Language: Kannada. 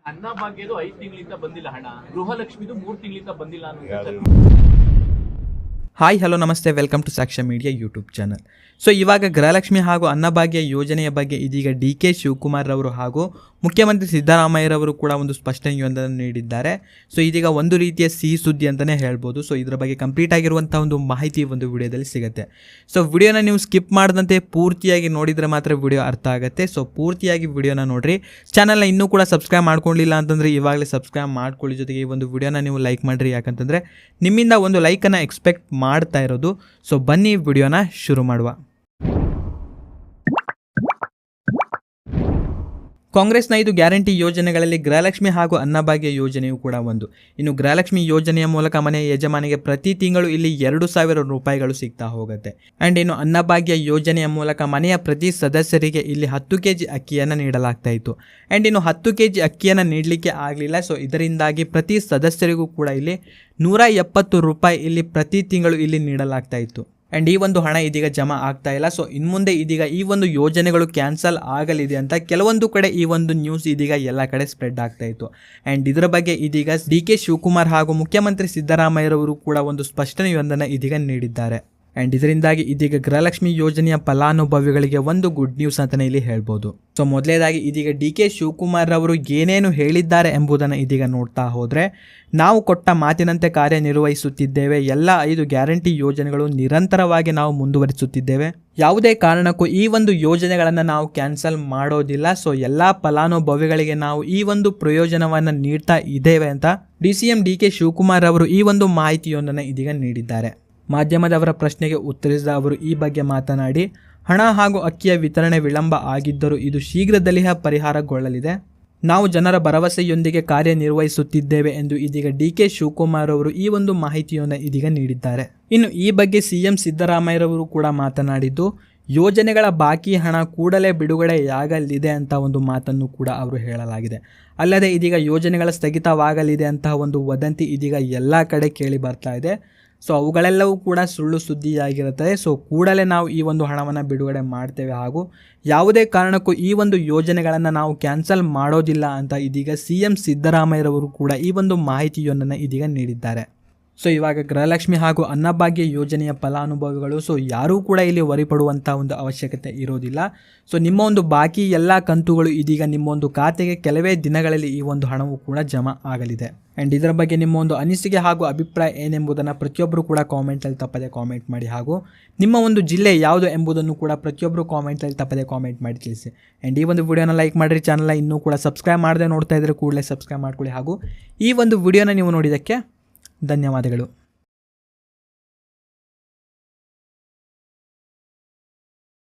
ಅನ್ನಭಾಗ್ಯದು 5 ತಿಂಗಳಿಂದ ಬಂದಿಲ್ಲ ಹಣ, ಗೃಹಲಕ್ಷ್ಮಿದು 3 ತಿಂಗಳಿಂದ ಬಂದಿಲ್ಲ ಅನ್ನೋ. ಹಾಯ್ ಹಲೋ ನಮಸ್ತೆ, ವೆಲ್ಕಮ್ ಟು ಸಾಕ್ಷ್ಯ ಮೀಡಿಯಾ ಯೂಟ್ಯೂಬ್ ಚಾನಲ್. ಸೊ ಇವಾಗ ಗೃಹಲಕ್ಷ್ಮಿ ಹಾಗೂ ಅನ್ನಭಾಗ್ಯ ಯೋಜನೆಯ ಬಗ್ಗೆ ಇದೀಗ DK ಶಿವಕುಮಾರ್ ರವರು ಹಾಗೂ ಮುಖ್ಯಮಂತ್ರಿ ಸಿದ್ದರಾಮಯ್ಯರವರು ಕೂಡ ಒಂದು ಸ್ಪಷ್ಟನೆಯೊಂದನ್ನು ನೀಡಿದ್ದಾರೆ. ಸೊ ಇದೀಗ ಒಂದು ರೀತಿಯ ಸಿಹಿ ಸುದ್ದಿ ಅಂತಲೇ ಹೇಳ್ಬೋದು. ಸೊ ಇದರ ಬಗ್ಗೆ ಕಂಪ್ಲೀಟ್ ಆಗಿರುವಂಥ ಒಂದು ಮಾಹಿತಿ ಒಂದು ವಿಡಿಯೋದಲ್ಲಿ ಸಿಗುತ್ತೆ. ಸೊ ವಿಡಿಯೋನ ನೀವು ಸ್ಕಿಪ್ ಮಾಡದಂತೆ ಪೂರ್ತಿಯಾಗಿ ನೋಡಿದರೆ ಮಾತ್ರ ವಿಡಿಯೋ ಅರ್ಥ ಆಗುತ್ತೆ. ಸೊ ಪೂರ್ತಿಯಾಗಿ ವಿಡಿಯೋನ ನೋಡಿರಿ. ಚಾನಲ್ನ ಇನ್ನೂ ಕೂಡ ಸಬ್ಸ್ಕ್ರೈಬ್ ಮಾಡ್ಕೊಳ್ಳಿಲ್ಲ ಅಂತಂದರೆ ಇವಾಗಲೇ ಸಬ್ಸ್ಕ್ರೈಬ್ ಮಾಡ್ಕೊಳ್ಳಿ. ಜೊತೆಗೆ ಈ ಒಂದು ವಿಡಿಯೋನ ನೀವು ಲೈಕ್ ಮಾಡಿರಿ, ಯಾಕಂತಂದರೆ ನಿಮ್ಮಿಂದ ಒಂದು ಲೈಕನ್ನು ಎಕ್ಸ್ಪೆಕ್ಟ್ ಮಾಡ್ತಾ ಇರೋದು. ಸೊ ಬನ್ನಿ ವಿಡಿಯೋನ ಶುರು ಮಾಡುವ. ಕಾಂಗ್ರೆಸ್ನ 5 ಗ್ಯಾರಂಟಿ ಯೋಜನೆಗಳಲ್ಲಿ ಗೃಹಲಕ್ಷ್ಮಿ ಹಾಗೂ ಅನ್ನಭಾಗ್ಯ ಯೋಜನೆಯು ಕೂಡ ಒಂದು. ಇನ್ನು ಗೃಹಲಕ್ಷ್ಮಿ ಯೋಜನೆಯ ಮೂಲಕ ಮನೆಯ ಯಜಮಾನಿಗೆ ಪ್ರತಿ ತಿಂಗಳು ಇಲ್ಲಿ 2,000 ರೂಪಾಯಿಗಳು ಸಿಗ್ತಾ ಹೋಗುತ್ತೆ. ಆ್ಯಂಡ್ ಇನ್ನು ಅನ್ನಭಾಗ್ಯ ಯೋಜನೆಯ ಮೂಲಕ ಮನೆಯ ಪ್ರತಿ ಸದಸ್ಯರಿಗೆ ಇಲ್ಲಿ 10 kg ಅಕ್ಕಿಯನ್ನು ನೀಡಲಾಗ್ತಾ ಇತ್ತು. ಆ್ಯಂಡ್ ಇನ್ನು 10 kg ಅಕ್ಕಿಯನ್ನು ನೀಡಲಿಕ್ಕೆ ಆಗಲಿಲ್ಲ. ಸೊ ಇದರಿಂದಾಗಿ ಪ್ರತಿ ಸದಸ್ಯರಿಗೂ ಕೂಡ ಇಲ್ಲಿ 170 ರೂಪಾಯಿ ಇಲ್ಲಿ ಪ್ರತಿ ತಿಂಗಳು ಇಲ್ಲಿ ನೀಡಲಾಗ್ತಾ ಇತ್ತು. ಆ್ಯಂಡ್ ಈ ಒಂದು ಹಣ ಇದೀಗ ಜಮಾ ಆಗ್ತಾ ಇಲ್ಲ. ಸೊ ಇನ್ಮುಂದೆ ಇದೀಗ ಈ ಒಂದು ಯೋಜನೆಗಳು ಕ್ಯಾನ್ಸಲ್ ಆಗಲಿದೆ ಅಂತ ಕೆಲವೊಂದು ಕಡೆ ಈ ಒಂದು ನ್ಯೂಸ್ ಇದೀಗ ಎಲ್ಲ ಕಡೆ ಸ್ಪ್ರೆಡ್ ಆಗ್ತಾ ಇತ್ತು. ಆ್ಯಂಡ್ ಇದರ ಬಗ್ಗೆ ಇದೀಗ DK ಶಿವಕುಮಾರ್ ಹಾಗೂ ಮುಖ್ಯಮಂತ್ರಿ ಸಿದ್ದರಾಮಯ್ಯರವರು ಕೂಡ ಒಂದು ಸ್ಪಷ್ಟನೆಯೊಂದನ್ನು ಇದೀಗ ನೀಡಿದ್ದಾರೆ. ಆ್ಯಂಡ್ ಇದರಿಂದಾಗಿ ಇದೀಗ ಗೃಹಲಕ್ಷ್ಮಿ ಯೋಜನೆಯ ಫಲಾನುಭವಿಗಳಿಗೆ ಒಂದು ಗುಡ್ ನ್ಯೂಸ್ ಅಂತಲೇ ಇಲ್ಲಿ ಹೇಳ್ಬೋದು. ಸೊ ಮೊದಲೇದಾಗಿ ಇದೀಗ DK ಶಿವಕುಮಾರ್ ಅವರು ಏನೇನು ಹೇಳಿದ್ದಾರೆ ಎಂಬುದನ್ನು ಇದೀಗ ನೋಡ್ತಾ ಹೋದರೆ, ನಾವು ಕೊಟ್ಟ ಮಾತಿನಂತೆ ಕಾರ್ಯನಿರ್ವಹಿಸುತ್ತಿದ್ದೇವೆ. ಎಲ್ಲ 5 ಗ್ಯಾರಂಟಿ ಯೋಜನೆಗಳು ನಿರಂತರವಾಗಿ ನಾವು ಮುಂದುವರಿಸುತ್ತಿದ್ದೇವೆ. ಯಾವುದೇ ಕಾರಣಕ್ಕೂ ಈ ಒಂದು ಯೋಜನೆಗಳನ್ನು ನಾವು ಕ್ಯಾನ್ಸಲ್ ಮಾಡೋದಿಲ್ಲ. ಸೊ ಎಲ್ಲ ಫಲಾನುಭವಿಗಳಿಗೆ ನಾವು ಈ ಒಂದು ಪ್ರಯೋಜನವನ್ನು ನೀಡ್ತಾ ಇದ್ದೇವೆ ಅಂತ DCM DK ಶಿವಕುಮಾರ್ ಅವರು ಈ ಒಂದು ಮಾಹಿತಿಯೊಂದನ್ನು ಇದೀಗ ನೀಡಿದ್ದಾರೆ. ಮಾಧ್ಯಮದವರ ಪ್ರಶ್ನೆಗೆ ಉತ್ತರಿಸಿದ ಅವರು ಈ ಬಗ್ಗೆ ಮಾತನಾಡಿ, ಹಣ ಹಾಗೂ ಅಕ್ಕಿಯ ವಿತರಣೆ ವಿಳಂಬ ಆಗಿದ್ದರೂ ಇದು ಶೀಘ್ರದಲ್ಲಿಯೇ ಪರಿಹಾರಗೊಳ್ಳಲಿದೆ. ನಾವು ಜನರ ಭರವಸೆಯೊಂದಿಗೆ ಕಾರ್ಯನಿರ್ವಹಿಸುತ್ತಿದ್ದೇವೆ ಎಂದು ಇದೀಗ DK ಶಿವಕುಮಾರ್ ಅವರು ಈ ಒಂದು ಮಾಹಿತಿಯನ್ನು ಇದೀಗ ನೀಡಿದ್ದಾರೆ. ಇನ್ನು ಈ ಬಗ್ಗೆ CM ಸಿದ್ದರಾಮಯ್ಯರವರು ಕೂಡ ಮಾತನಾಡಿದ್ದು, ಯೋಜನೆಗಳ ಬಾಕಿ ಹಣ ಕೂಡಲೇ ಬಿಡುಗಡೆಯಾಗಲಿದೆ ಅಂತ ಒಂದು ಮಾತನ್ನು ಕೂಡ ಅವರು ಹೇಳಲಾಗಿದೆ. ಅಲ್ಲದೆ ಇದೀಗ ಯೋಜನೆಗಳ ಸ್ಥಗಿತವಾಗಲಿದೆ ಅಂತಹ ಒಂದು ವದಂತಿ ಇದೀಗ ಎಲ್ಲ ಕಡೆ ಕೇಳಿ ಬರ್ತಾ ಇದೆ. ಸೊ ಅವುಗಳೆಲ್ಲವೂ ಕೂಡ ಸುಳ್ಳು ಸುದ್ದಿಯಾಗಿರುತ್ತದೆ. ಸೊ ಕೂಡಲೇ ನಾವು ಈ ಒಂದು ಹಣವನ್ನು ಬಿಡುಗಡೆ ಮಾಡ್ತೇವೆ ಹಾಗೂ ಯಾವುದೇ ಕಾರಣಕ್ಕೂ ಈ ಒಂದು ಯೋಜನೆಗಳನ್ನು ನಾವು ಕ್ಯಾನ್ಸಲ್ ಮಾಡೋದಿಲ್ಲ ಅಂತ ಇದೀಗ CM ಸಿದ್ದರಾಮಯ್ಯರವರು ಕೂಡ ಈ ಒಂದು ಮಾಹಿತಿಯೊಂದನ್ನು ಇದೀಗ ನೀಡಿದ್ದಾರೆ. ಸೊ ಇವಾಗ ಗೃಹಲಕ್ಷ್ಮಿ ಹಾಗೂ ಅನ್ನಭಾಗ್ಯ ಯೋಜನೆಯ ಫಲಾನುಭವಿಗಳು ಸೊ ಯಾರೂ ಕೂಡ ಇಲ್ಲಿ ವರಿಪಡುವಂಥ ಒಂದು ಅವಶ್ಯಕತೆ ಇರೋದಿಲ್ಲ. ಸೊ ನಿಮ್ಮ ಒಂದು ಬಾಕಿ ಎಲ್ಲ ಕಂತುಗಳು ಇದೀಗ ನಿಮ್ಮ ಒಂದು ಖಾತೆಗೆ ಕೆಲವೇ ದಿನಗಳಲ್ಲಿ ಈ ಒಂದು ಹಣವು ಕೂಡ ಜಮಾ ಆಗಲಿದೆ. ಆ್ಯಂಡ್ ಇದರ ಬಗ್ಗೆ ನಿಮ್ಮ ಒಂದು ಅನಿಸಿಕೆ ಹಾಗೂ ಅಭಿಪ್ರಾಯ ಏನೆಂಬುದನ್ನು ಪ್ರತಿಯೊಬ್ಬರು ಕೂಡ ಕಾಮೆಂಟಲ್ಲಿ ತಪ್ಪದೆ ಕಾಮೆಂಟ್ ಮಾಡಿ ಹಾಗೂ ನಿಮ್ಮ ಒಂದು ಜಿಲ್ಲೆ ಯಾವುದು ಎಂಬುದನ್ನು ಕೂಡ ಪ್ರತಿಯೊಬ್ಬರು ಕಾಮೆಂಟಲ್ಲಿ ತಪ್ಪದೆ ಕಾಮೆಂಟ್ ಮಾಡಿ ತಿಳಿಸಿ. ಆ್ಯಂಡ್ ಈ ಒಂದು ವಿಡಿಯೋನ ಲೈಕ್ ಮಾಡಿರಿ. ಚಾನಲ್ನ ಇನ್ನೂ ಕೂಡ ಸಬ್ಸ್ಕ್ರೈಬ್ ಮಾಡದೆ ನೋಡ್ತಾ ಇದ್ದರೆ ಕೂಡಲೇ ಸಬ್ಸ್ಕ್ರೈಬ್ ಮಾಡ್ಕೊಳ್ಳಿ ಹಾಗೂ ಈ ಒಂದು ವಿಡಿಯೋನ ನೀವು ನೋಡಿದ್ದಕ್ಕೆ ಧನ್ಯವಾದಗಳು.